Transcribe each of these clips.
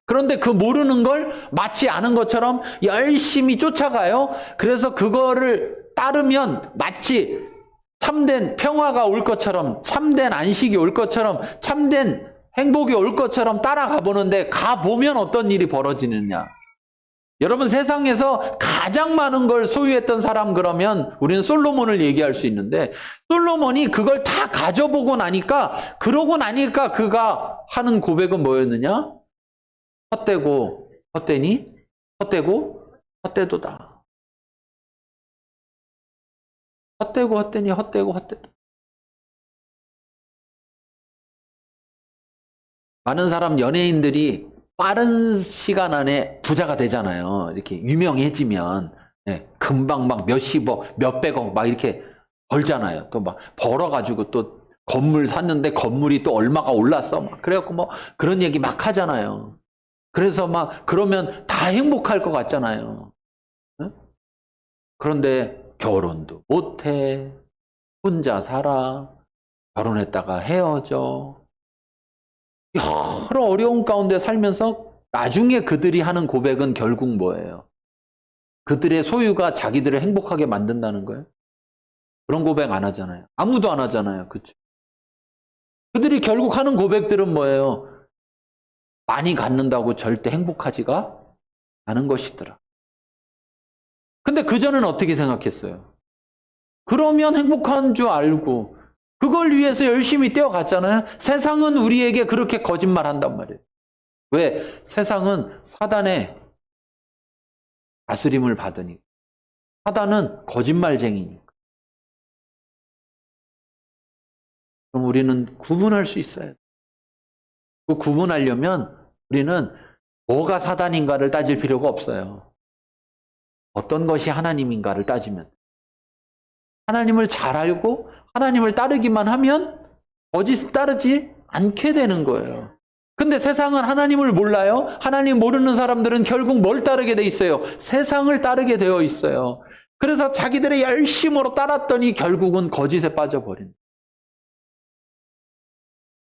그런데 그 모르는 걸 마치 아는 것처럼 열심히 쫓아가요. 그래서 그거를 따르면 마치 참된 평화가 올 것처럼, 참된 안식이 올 것처럼, 참된 행복이 올 것처럼 따라가 보는데 가보면 어떤 일이 벌어지느냐. 여러분, 세상에서 가장 많은 걸 소유했던 사람 그러면 우리는 솔로몬을 얘기할 수 있는데, 솔로몬이 그걸 다 가져보고 나니까, 그러고 나니까 그가 하는 고백은 뭐였느냐? 헛되고 헛되니? 헛되고 헛되도다. 헛되고 헛되니? 헛되고 헛되도다. 많은 사람, 연예인들이 빠른 시간 안에 부자가 되잖아요. 이렇게 유명해지면. 네, 금방 막 몇십억, 몇백억 막 이렇게 벌잖아요. 또 막 벌어가지고 또 건물 샀는데 건물이 또 얼마가 올랐어. 막 그래갖고 뭐 그런 얘기 막 하잖아요. 그래서 막 그러면 다 행복할 것 같잖아요. 네? 그런데 결혼도 못해. 혼자 살아. 결혼했다가 헤어져. 여러 어려운 가운데 살면서 나중에 그들이 하는 고백은 결국 뭐예요? 그들의 소유가 자기들을 행복하게 만든다는 거예요? 그런 고백 안 하잖아요. 아무도 안 하잖아요. 그렇죠? 그들이 결국 하는 고백들은 뭐예요? 많이 갖는다고 절대 행복하지가 않은 것이더라. 근데 그전에는 어떻게 생각했어요? 그러면 행복한 줄 알고 그걸 위해서 열심히 뛰어갔잖아요. 세상은 우리에게 그렇게 거짓말 한단 말이에요. 왜? 세상은 사단의 다스림을 받으니까. 사단은 거짓말쟁이니까. 그럼 우리는 구분할 수 있어요. 그 구분하려면 우리는 뭐가 사단인가를 따질 필요가 없어요. 어떤 것이 하나님인가를 따지면. 하나님을 잘 알고 하나님을 따르기만 하면 거짓을 따르지 않게 되는 거예요. 근데 세상은 하나님을 몰라요. 하나님 모르는 사람들은 결국 뭘 따르게 돼 있어요? 세상을 따르게 되어 있어요. 그래서 자기들의 열심으로 따랐더니 결국은 거짓에 빠져버린.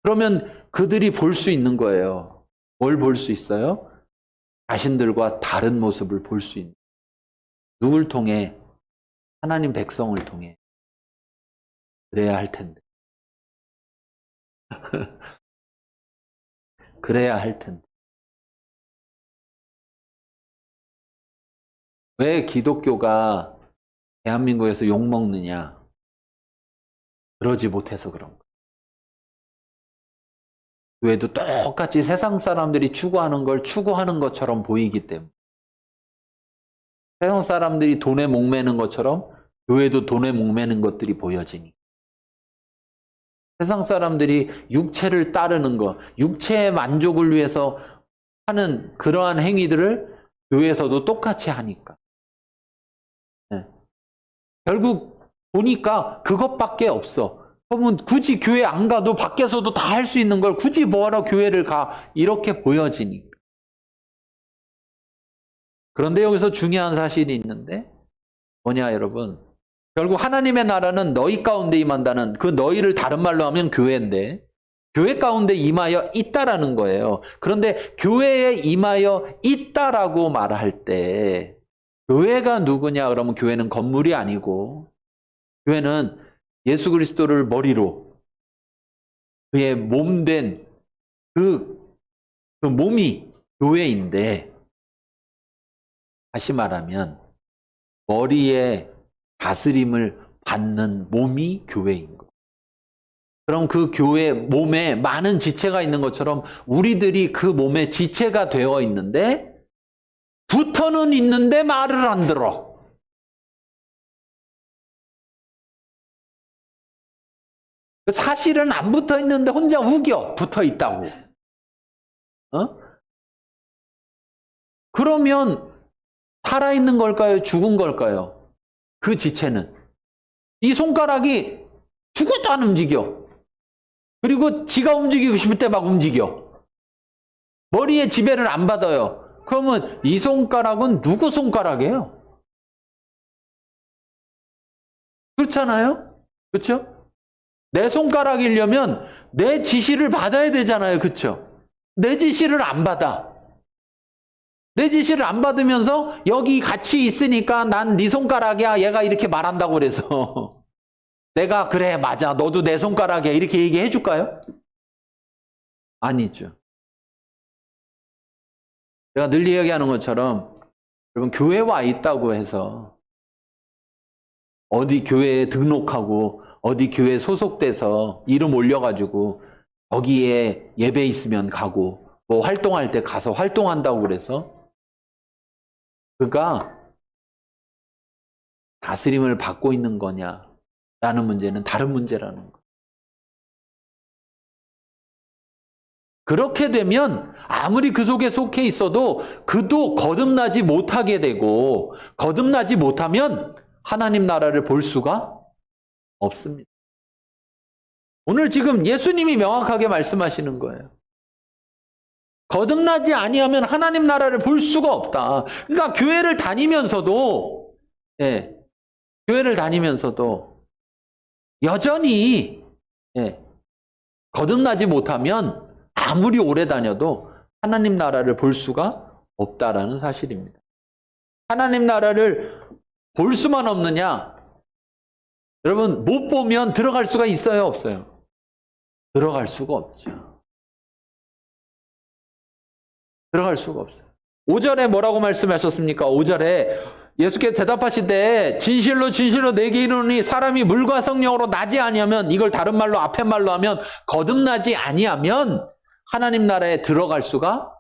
그러면 그들이 볼 수 있는 거예요. 뭘 볼 수 있어요? 자신들과 다른 모습을 볼 수 있는. 누굴 통해? 하나님 백성을 통해. 그래야 할 텐데. 그래야 할 텐데. 왜 기독교가 대한민국에서 욕먹느냐? 그러지 못해서 그런 거예요. 교회도 똑같이 세상 사람들이 추구하는 걸 추구하는 것처럼 보이기 때문에. 세상 사람들이 돈에 목매는 것처럼 교회도 돈에 목매는 것들이 보여지니. 세상 사람들이 육체를 따르는 것, 육체의 만족을 위해서 하는 그러한 행위들을 교회에서도 똑같이 하니까. 네. 결국 보니까 그것밖에 없어. 그러면 굳이 교회 안 가도 밖에서도 다 할 수 있는 걸 굳이 뭐하러 교회를 가? 이렇게 보여지니까. 그런데 여기서 중요한 사실이 있는데 뭐냐 여러분? 결국 하나님의 나라는 너희 가운데 임한다는, 그 너희를 다른 말로 하면 교회인데, 교회 가운데 임하여 있다라는 거예요. 그런데 교회에 임하여 있다라고 말할 때 교회가 누구냐 그러면 교회는 건물이 아니고 교회는 예수 그리스도를 머리로 그의 몸된 그 몸이 교회인데, 다시 말하면 머리에 다스림을 받는 몸이 교회인 거예요. 그럼 그 교회 몸에 많은 지체가 있는 것처럼 우리들이 그 몸에 지체가 되어 있는데 붙어는 있는데 말을 안 들어. 사실은 안 붙어 있는데 혼자 우겨 붙어 있다고. 그러면 살아있는 걸까요? 죽은 걸까요? 그 지체는. 이 손가락이 죽어도 안 움직여. 그리고 지가 움직이고 싶을 때 막 움직여. 머리에 지배를 안 받아요. 그러면 이 손가락은 누구 손가락이에요? 그렇잖아요? 그렇죠? 내 손가락이려면 내 지시를 받아야 되잖아요. 그렇죠? 내 지시를 안 받아. 내 지시를 안 받으면서 여기 같이 있으니까 난 네 손가락이야. 얘가 이렇게 말한다고 그래서 내가 그래 맞아 너도 내 손가락이야 이렇게 얘기해 줄까요? 아니죠. 제가 늘 이야기하는 것처럼 여러분 교회 와 있다고 해서 어디 교회에 등록하고 어디 교회에 소속돼서 이름 올려가지고 거기에 예배 있으면 가고 뭐 활동할 때 가서 활동한다고 그래서 그가 다스림을 받고 있는 거냐라는 문제는 다른 문제라는 거예요. 그렇게 되면 아무리 그 속에 속해 있어도 그도 거듭나지 못하게 되고 거듭나지 못하면 하나님 나라를 볼 수가 없습니다. 오늘 지금 예수님이 명확하게 말씀하시는 거예요. 거듭나지 아니하면 하나님 나라를 볼 수가 없다. 그러니까 교회를 다니면서도 교회를 다니면서도 여전히 거듭나지 못하면 아무리 오래 다녀도 하나님 나라를 볼 수가 없다라는 사실입니다. 하나님 나라를 볼 수만 없느냐? 여러분 못 보면 들어갈 수가 있어요, 없어요? 들어갈 수가 없죠. 들어갈 수가 없어요. 5절에 뭐라고 말씀하셨습니까? 5절에 예수께서 대답하시되 진실로 진실로 내게 이르노니 사람이 물과 성령으로 나지 아니하면 이걸 다른 말로 앞에 말로 하면 거듭나지 아니하면 하나님 나라에 들어갈 수가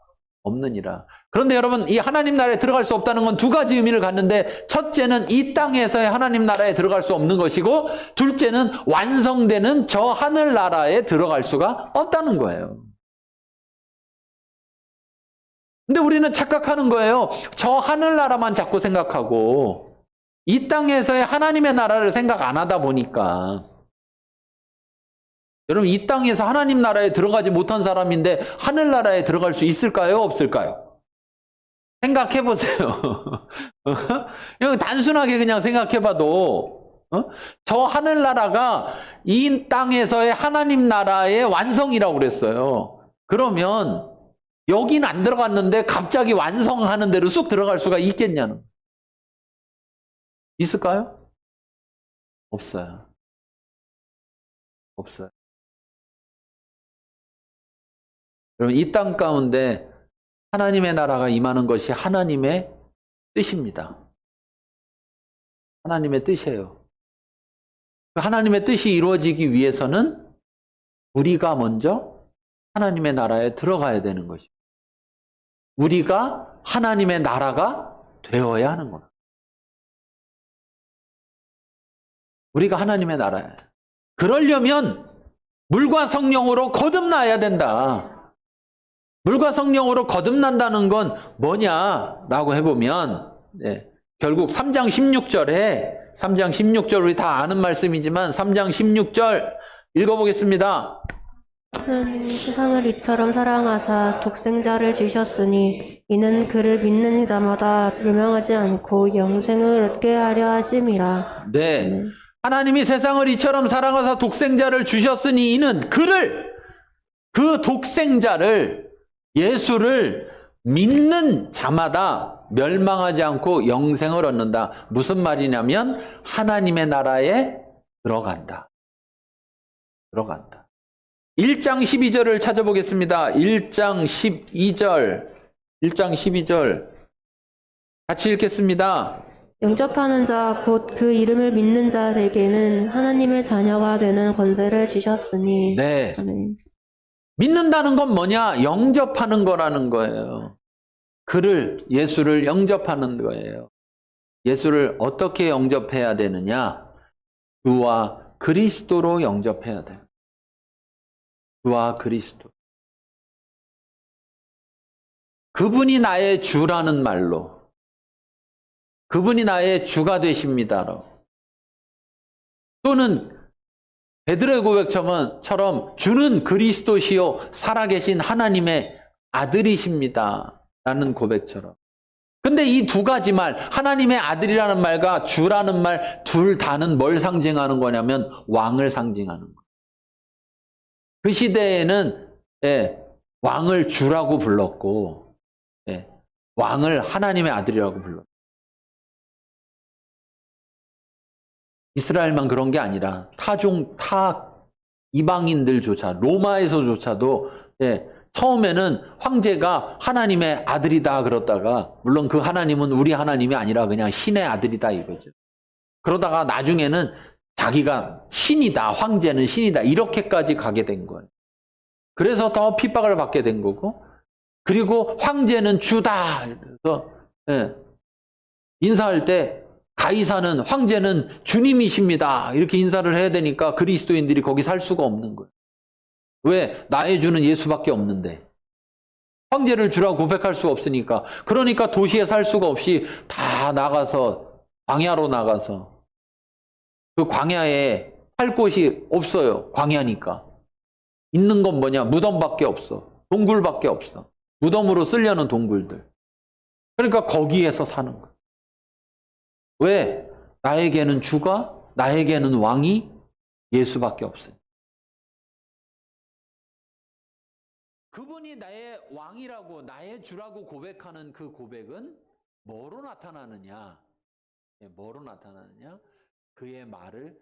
없느니라. 그런데 여러분 이 하나님 나라에 들어갈 수 없다는 건 두 가지 의미를 갖는데 첫째는 이 땅에서의 하나님 나라에 들어갈 수 없는 것이고 둘째는 완성되는 저 하늘 나라에 들어갈 수가 없다는 거예요. 근데 우리는 착각하는 거예요. 저 하늘나라만 자꾸 생각하고 이 땅에서의 하나님의 나라를 생각 안 하다 보니까 여러분 이 땅에서 하나님 나라에 들어가지 못한 사람인데 하늘나라에 들어갈 수 있을까요? 없을까요? 생각해 보세요. 단순하게 그냥 생각해 봐도 저 하늘나라가 이 땅에서의 하나님 나라의 완성이라고 그랬어요. 그러면 여기는 안 들어갔는데 갑자기 완성하는 대로 쑥 들어갈 수가 있겠냐는. 있을까요? 없어요. 없어요. 여러분 이 땅 가운데 하나님의 나라가 임하는 것이 하나님의 뜻입니다. 하나님의 뜻이에요. 하나님의 뜻이 이루어지기 위해서는 우리가 먼저 하나님의 나라에 들어가야 되는 것입니다. 우리가 하나님의 나라가 되어야 하는 거야. 우리가 하나님의 나라야. 그러려면 물과 성령으로 거듭나야 된다. 물과 성령으로 거듭난다는 건 뭐냐라고 해보면 결국 3장 16절 우리 다 아는 말씀이지만 3장 16절 읽어보겠습니다. 하나님이 세상을 이처럼 사랑하사 독생자를 주셨으니 이는 그를 믿는 자마다 멸망하지 않고 영생을 얻게 하려 하심이라. 네. 하나님이 세상을 이처럼 사랑하사 독생자를 주셨으니 이는 그 독생자를 예수를 믿는 자마다 멸망하지 않고 영생을 얻는다. 무슨 말이냐면 하나님의 나라에 들어간다. 1장 12절을 찾아보겠습니다. 1장 12절 같이 읽겠습니다. 영접하는 자 곧 그 이름을 믿는 자에게는 하나님의 자녀가 되는 권세를 주셨으니. 네. 아멘. 믿는다는 건 뭐냐? 영접하는 거라는 거예요. 예수를 영접하는 거예요. 예수를 어떻게 영접해야 되느냐? 주와 그리스도로 영접해야 돼요. 주와 그리스도. 그분이 나의 주라는 말로, 그분이 나의 주가 되십니다로, 또는 베드로의 고백처럼 주는 그리스도시요 살아계신 하나님의 아들이십니다 라는 고백처럼. 근데 이 두 가지 말, 하나님의 아들이라는 말과 주라는 말 둘 다는 뭘 상징하는 거냐면 왕을 상징하는 거예요. 그 시대에는 왕을 주라고 불렀고 왕을 하나님의 아들이라고 불러. 이스라엘만 그런 게 아니라 타 이방인들조차 로마에서조차도 처음에는 황제가 하나님의 아들이다 그러다가 물론 그 하나님은 우리 하나님이 아니라 그냥 신의 아들이다 이거죠. 그러다가 나중에는 자기가 신이다, 황제는 신이다 이렇게까지 가게 된 거예요. 그래서 더 핍박을 받게 된 거고 그리고 황제는 주다. 그래서 인사할 때 가이사는 황제는 주님이십니다. 이렇게 인사를 해야 되니까 그리스도인들이 거기 살 수가 없는 거예요. 왜? 나의 주는 예수밖에 없는데. 황제를 주라고 고백할 수가 없으니까. 그러니까 도시에 살 수가 없이 다 나가서 광야로 나가서 그 광야에 살 곳이 없어요. 광야니까. 있는 건 뭐냐? 무덤밖에 없어. 동굴밖에 없어. 무덤으로 쓰려는 동굴들. 그러니까 거기에서 사는 거예요. 왜? 나에게는 주가, 나에게는 왕이 예수밖에 없어요. 그분이 나의 왕이라고, 나의 주라고 고백하는 그 고백은 뭐로 나타나느냐? 뭐로 나타나느냐? 그의 말을